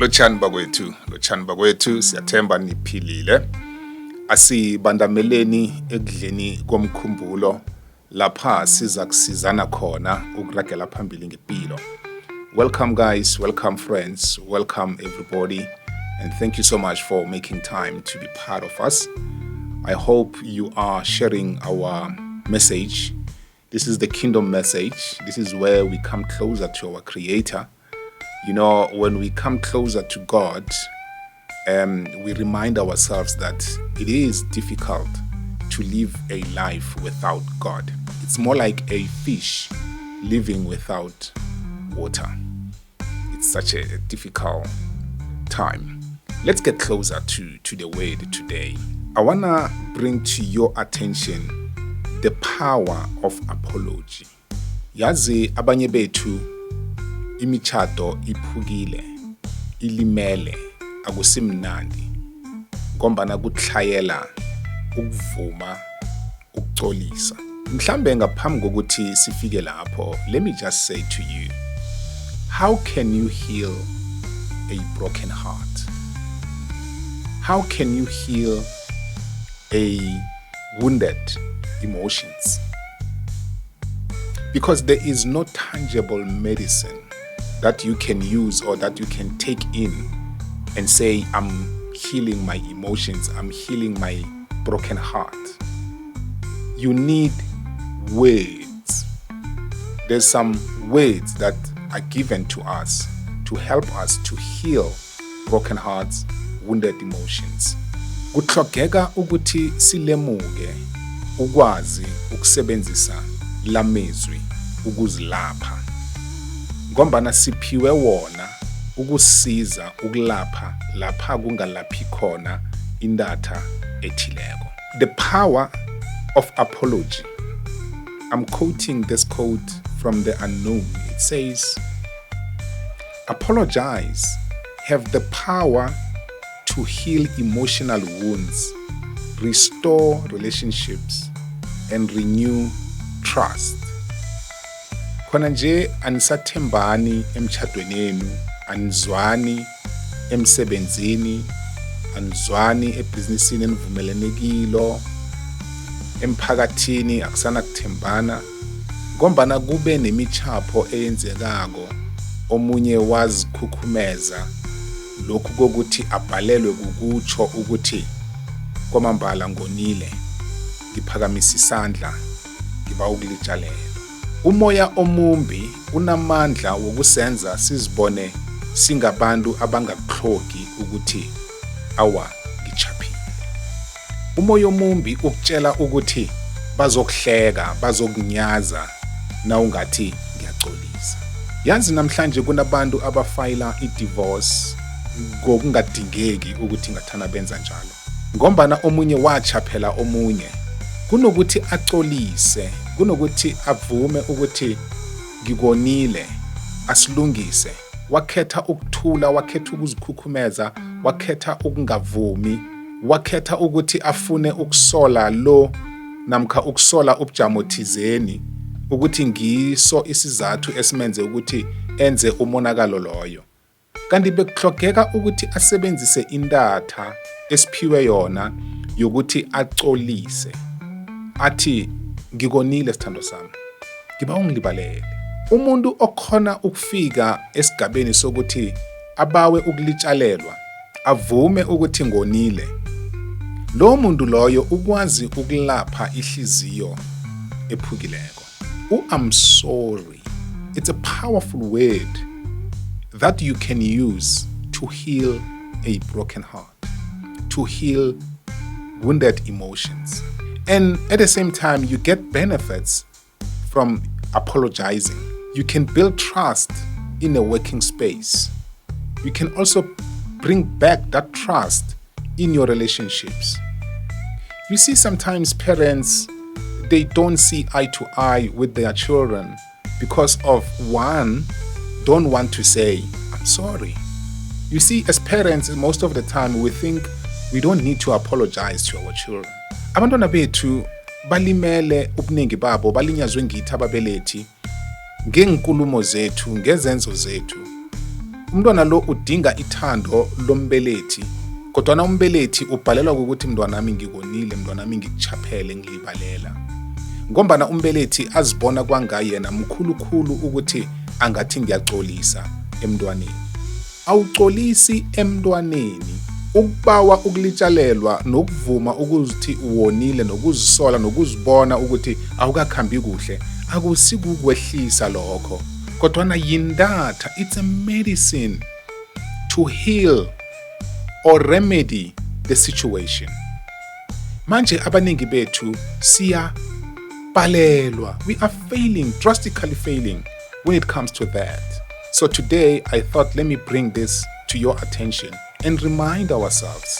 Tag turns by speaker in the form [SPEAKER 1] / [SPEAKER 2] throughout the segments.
[SPEAKER 1] Lotshani bakwethu siyathemba niphilile. Asibandameleni ekudleni komkhumbulo lapha siza kusizana khona ukuragela phambili ngempilo. Welcome guys, welcome friends, welcome everybody, and thank you so much for making time to be part of us. I hope you are sharing our message. This is the kingdom message. This is where we come closer to our Creator. You know, when we come closer to God, we remind ourselves that it is difficult to live a life without God. It's more like a fish living without water. It's such a difficult time. Let's get closer to the word today. I want to bring to your attention the power of apology. Yazi abanye bethu imichado iphukile, ilimele, akusimnandi, ngombana kuthlayela, ukuvuma, ukucolisa. Mhlambe ngaphambi kokuthi sifike lapho, let me just say to you, how can you heal a broken heart? How can you heal a wounded emotions? Because there is no tangible medicine that you can use or that you can take in and say, I'm healing my emotions, I'm healing my broken heart. You need words. There's some words that are given to us to help us to heal broken hearts, wounded emotions. Kuhlogeka ukuthi silemuke, ukwazi ukusebenzisa lamezwi ukuzilapha. Ngombana siphiwe wona ukusiza ukulapha lapha kungalaphi khona indatha ethileko. The power of apology. I'm quoting this quote from The Unknown. It says, apologize have the power to heal emotional wounds, restore relationships, and renew trust. Khona nje anisathembani emchadweni yenu, anizwani emsebenzini, anizwani ebhizinisini enivumelene kilo, emphakathini akusana kuthembana, ngombana kube nemichapho eyenzekako, omunye wazikhukhumeza lokhu kokuthi abhalelwe kukutsho ukuthi kwamambala ngonile, ngiphakamisa isandla, ngiba ukulitshalela. Umoya omumbi unamandla wokusenza sizibone singabantu abangakuhlogi ukuthi awa ngichaphile. Umoya omumbi ukutshela ukuthi bazokuhleka, bazokunyaza na ungathi ngiyaxolisa. Yazi namhlanje kunabantu abafayila i-divorce ngokungadingeki ukuthi ngathana benza njalo. Ngombana omunye wachaphela omunye, kunokuthi axolise, kunokuthi avume ukuthi ngikonile, asilungise, wakhetha ukuthula, wakhetha ukuzikhukhumeza, wakhetha ukungavumi, wakhetha ukuthi afune ukusola lo namkha ukusola ubujamo thizeni ukuthi ngiso isizathu esimenze ukuthi enze umonakalo loyo. Kanti bekuhlogeka ukuthi asebenzise indatha esiphiwe yona yokuthi axolise, athi ngikonile sithando sami, ngiba ungilibalele. Umuntu okhona ukufika esigabeni sokuthi abawe ukulitshalelwa, avume ukuthi ngonile, lo muntu loyo ukwazi ukulapha ihliziyo ephukileko. I'm sorry. It's a powerful word that you can use to heal a broken heart, to heal wounded emotions. And at the same time, you get benefits from apologizing. You can build trust in a working space. You can also bring back that trust in your relationships. You see, sometimes parents, they don't see eye to eye with their children because of one, don't want to say, I'm sorry. You see, as parents, most of the time we think we don't need to apologize to our children. Abantwana bethu balimele ubuningi babo, balinyazwe ngithi ababelethi ngenkulumo zethu, ngezenzo zethu. Umntwana lo udinga ithando lombelethi, kodwa umbelethi ubhalelwa ukuthi mntwanami ngikonile, mntwanami ngikuchaphele, ngilibalela. Ngombana umbelethi azibona kwangayena mkhulukhulu ukuthi angathi ngiyaxolisa emntwaneni. Awuxolisi emntwaneni. Ukubawa ukulitshalelwa nokuvuma ukuthi uwonile, nokuzisola, nokuzibona ukuthi awukakhambi kuhle, akusikukwehlisa lokho. Kodwa yindatha, it's a medicine to heal or remedy the situation. Manje abaningi bethu siyabhalelwa. We are failing, drastically failing when it comes to that. So today I thought, let me bring this to your attention and remind ourselves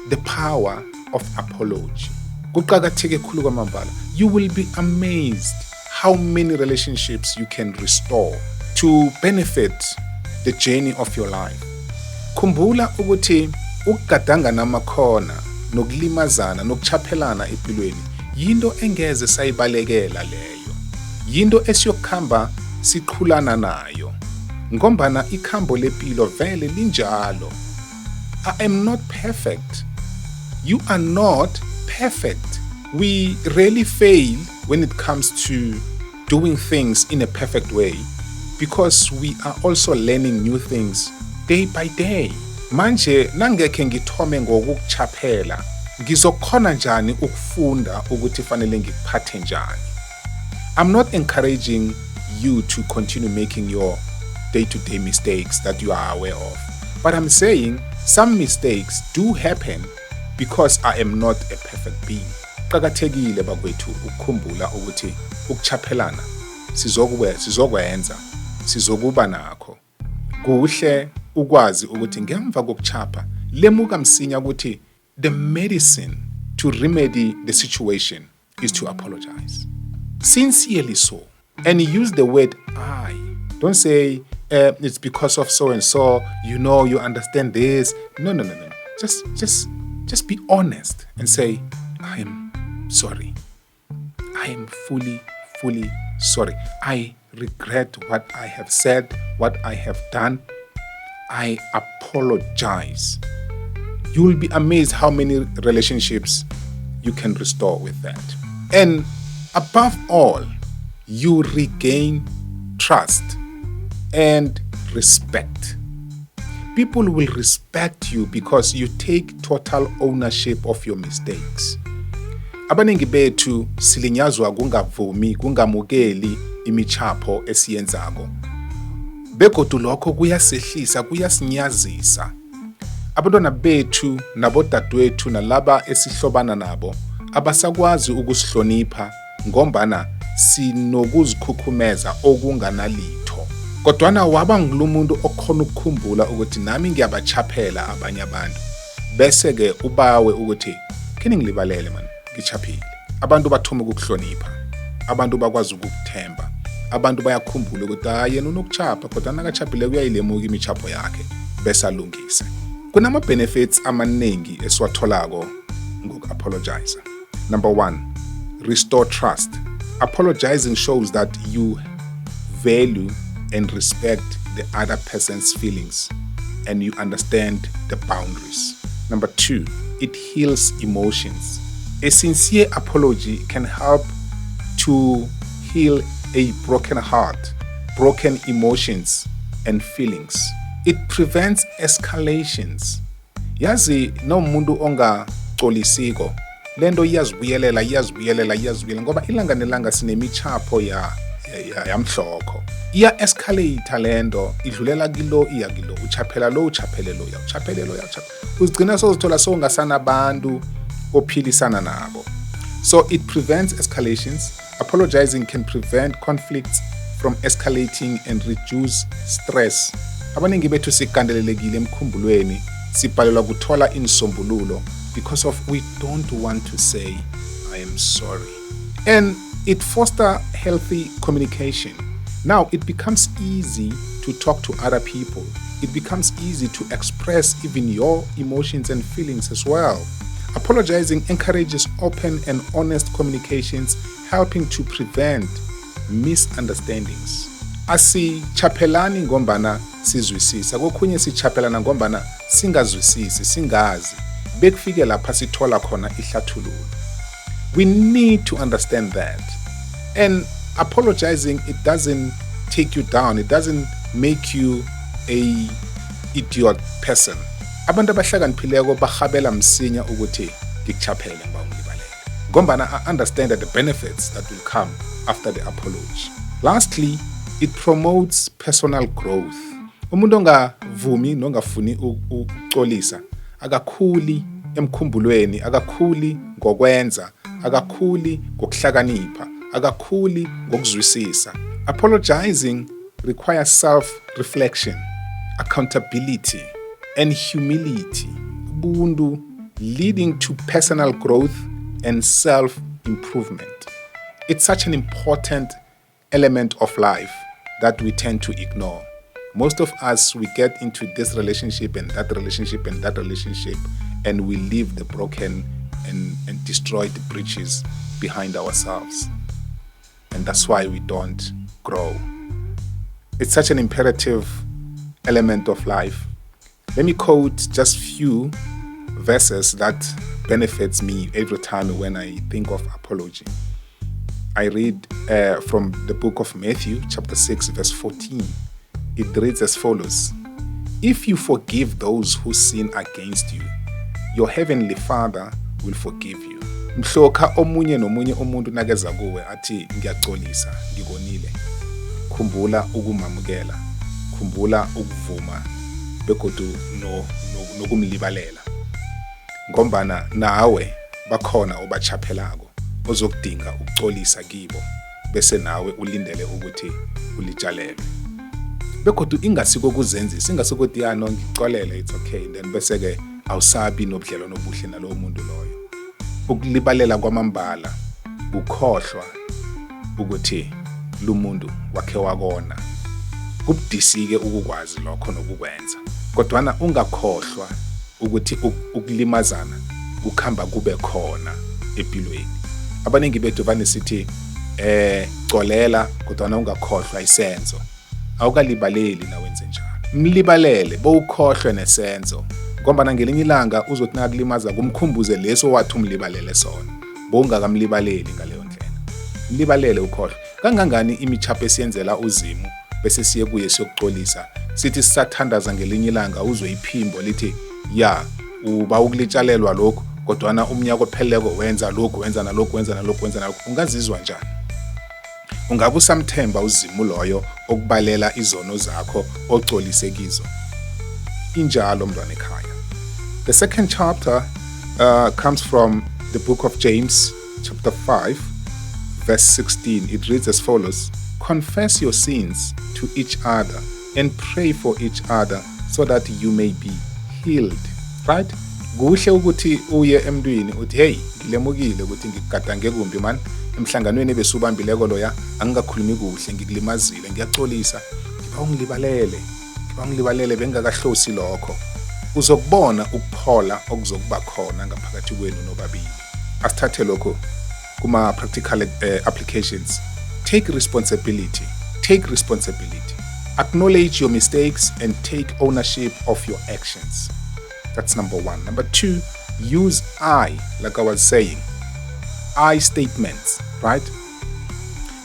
[SPEAKER 1] the power of apology. Kuqakatheke khulu kwamambala. You will be amazed how many relationships you can restore to benefit the journey of your life. Khumbula ukuthi ukugadanga namakhona, nokulimazana, nokuchaphelana empilweni yinto engeze sayibalekela leyo. Yinto esiyokukhamba siqhulana nayo. Ngombana ikhambo lepilo vele linjalo. I am not perfect. You are not perfect. We rarely fail when it comes to doing things in a perfect way because we are also learning new things day by day. Manje nangekhe ngithome ngokukuchaphela, ngizokhona njani ukufunda ukuthi fanele ngikuphathe njani. I'm not encouraging you to continue making your day-to-day mistakes that you are aware of. But I'm saying some mistakes do happen because I am not a perfect being. Qakathekile bakwethu ukukhumbula ukuthi ukuchaphelana sizokwenza, sizokuba nakho. Kuhle ukwazi ukuthi ngemva kokuchapha lemuka msinya ukuthi the medicine to remedy the situation is to apologize. Sincerely so. And use the word I. Don't say it's because of so and so, you understand this. No. Just be honest and say, I am sorry. I am fully sorry. I regret what I have said, what I have done. I apologize. You will be amazed how many relationships you can restore with that. And above all, you regain trust and respect. People will respect you because you take total ownership of your mistakes. Abaningi bethu silinyazwa kungavumi, kungamukeli imichapho esiyenzako. Begodu lokho kuyasehlisa, kuyasinyazisa. Abantwana bethu nabodadewethu nalaba esihlobana nabo abasakwazi ukusihlonipha ngombana sinokuzikhukhumeza okunganalitho. Kodwana waba ngumuntu okhona ukukhumbula ukuthi nami ngiyabachaphela abanye abantu. Bese ke ubawe ukuthi kini ngilibalele man, ngichaphile. Abantu bathoma ukuhlonipha. Abantu bakwazi ukukuthemba. Abantu bayakhumbula ukuthi yena unokuchapha kodwa nakachaphile kuyayilemuka imichapho yakhe bese alungise. Kunama benefits amaningi esiwatholako ngoku-apologize. Number 1, restore trust. Apologizing shows that you value and respect the other person's feelings and you understand the boundaries. Number 2, it heals emotions. A sincere apology can help to heal a broken heart, broken emotions and feelings. It prevents escalations. Yazi no umuntu ongaxolisiko lento iyazibuyelela ngoba ilanga nelanga sinemichapho yamhlokho. Iya escalate lento idlulela kilo iya kilo uchaphela lo uchaphele lo uchaphele lo uzigcina sozithola songasana abantu ophilisana nabo. So it prevents escalations. Apologizing can prevent conflicts from escalating and reduce stress. Abaningi bethu sikandelelekile emkhumbulweni sibhalelwa kuthola insombululo because of we don't want to say I am sorry. And it fosters healthy communication. Now it becomes easy to talk to other people. It becomes easy to express even your emotions and feelings as well. Apologizing encourages open and honest communications, helping to prevent misunderstandings. asichaphelani ngombana sizwisisa, kokhunye sichaphelana ngombana singazwisisi, singazi, bekufike lapha sithola khona ihlathululo. We need to understand that. And apologizing, it doesn't take you down. It doesn't make you a idiot person. Abantu abahlakaniphileko bahabela msinya ukuthi ngikuchaphele ngiba ungilibalele. Ngombana I understand that the benefits that will come after the apology. Lastly, it promotes personal growth. Umuntu ongavumi nongafuni ukuxolisa akakhuli emkhumbulweni, akakhuli ngokwenza, akakhuli ngokuhlakanipha, akakhuli ngokuzwisisa. Apologizing requires self-reflection, accountability, and humility, ubuntu, leading to personal growth and self-improvement. It's such an important element of life that we tend to ignore. Most of us, we get into this relationship and that relationship and that relationship, and we leave the broken and destroy the breaches behind ourselves. And that's why we don't grow. It's such an imperative element of life. Let me quote just few verses that benefits me every time when I think of apology. I read from the book of Matthew, chapter 6, verse 14. It reads as follows: If you forgive those who sin against you, your heavenly Father will forgive you. Mhloka omunye nomunye umuntu nakeza kuwe athi ngiyaxolisa, ngikonile. Khumbula ukumamukela, khumbula ukuvuma, begodu nokumlibalela. Ngombana nawe bakhona obachaphelako ozokudinga ukuxolisa kibo, bese nawe ulindele ukuthi ulitshalelwe. Begodu ingasiko kuzenzisa, ingasiko ukuthi no ngixolele, it's okay, then bese ke awusabi nobudlelwano obuhle nalowo muntu loyo. Ukulibalela kwamambala ukhohlwa ukuthi lo muntu wakhe wakona. Kubudisike ukukwazi lokho nokukwenza, kodwana ungakhohlwa ukuthi ukulimazana kukhamba kube khona empilweni. Abaningi bethu vanesithi xolela kodwana ungakhohlwa isenzo. Awukalibaleli na wenze njalo. Mlibalele bowukhohlwe nesenzo. Ngoba ngelinye ilanga uzothi nakulimaza kumkhumbuze leso wathi umlibalele sona. Bowungakamlibaleli ngaleyo ndlela. Mlibalele ukhohlwe. Kangangani imichapho esiyenzela uzimu bese siye kuye siyokuxolisa. Sithi sisathandaza ngelinye ilanga uzwe iphimbo lithi ya uba ukulitshalelwa lokho kodwana umnyaka opheleko wenza lokho, wenza nalokho, wenza nalokho, wenza nalokho. Ungazizwa njani? Ungabe usamthemba uzimu loyo okubalela izono zakho oxolise kizo? Injalo mntwana ekhaya. The second chapter comes from the book of James, chapter 5, verse 16. It reads as follows: Confess your sins to each other and pray for each other so that you may be healed. Right? Kuhle ukuthi uye emntwini uthi hey, ngilemukile ukuthi ngikugadange kumbi man, emhlanganweni besubambileko loya angingakhulumi kuhle, ngikulimazile, ngiyaxolisa, ngiba ungilibalele bengakahlosi lokho. Uzokubona ukuphola okuzokuba khona ngaphakathi kwenu nobabili. Asithathe lokho kuma practical applications. Take responsibility. Acknowledge your mistakes and take ownership of your actions. That's number one. Number two, use I, like I was saying. I statements, right?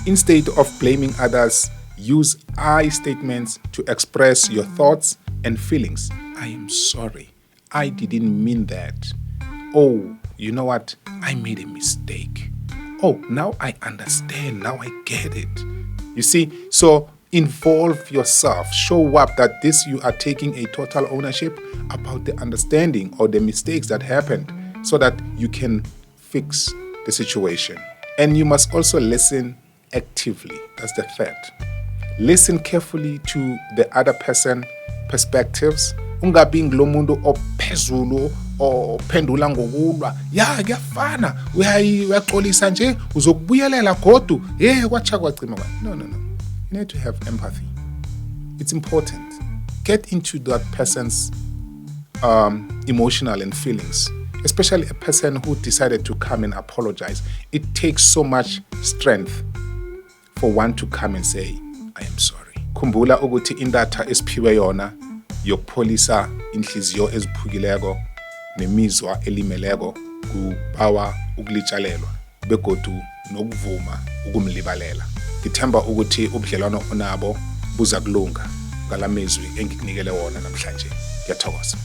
[SPEAKER 1] Instead of blaming others, use I statements to express your thoughts and feelings. I am sorry. I didn't mean that. Oh, you know what? I made a mistake. Oh, now I understand. Now I get it. You see, so involve yourself. Show up that you are taking a total ownership about the understanding or the mistakes that happened so that you can fix the situation. And you must also listen actively. That's the third. Listen carefully to the other person perspectives. Ungabi ngulomuntu ophezulu ophendula ngokulwa. Ya kuyafana. Uyaxolisa nje uzokubuyelela godu. Kwacha kwacima. No. You need to have empathy. It's important. Get into that person's emotional and feelings, especially a person who decided to come and apologize. It takes so much strength for one to come and say, I am sorry. Khumbula ukuthi intatha esiphiwe yona yokupholisa inhliziyo eziphukileko nemizwa elimeleko kubawa ukulitshalelwa begodu nokuvuma ukumlibalela. Ngithemba ukuthi ubudlelwano onabo buza kulunga ngalamezwi engikunikele wona namhlanje. Ngiyathokoza.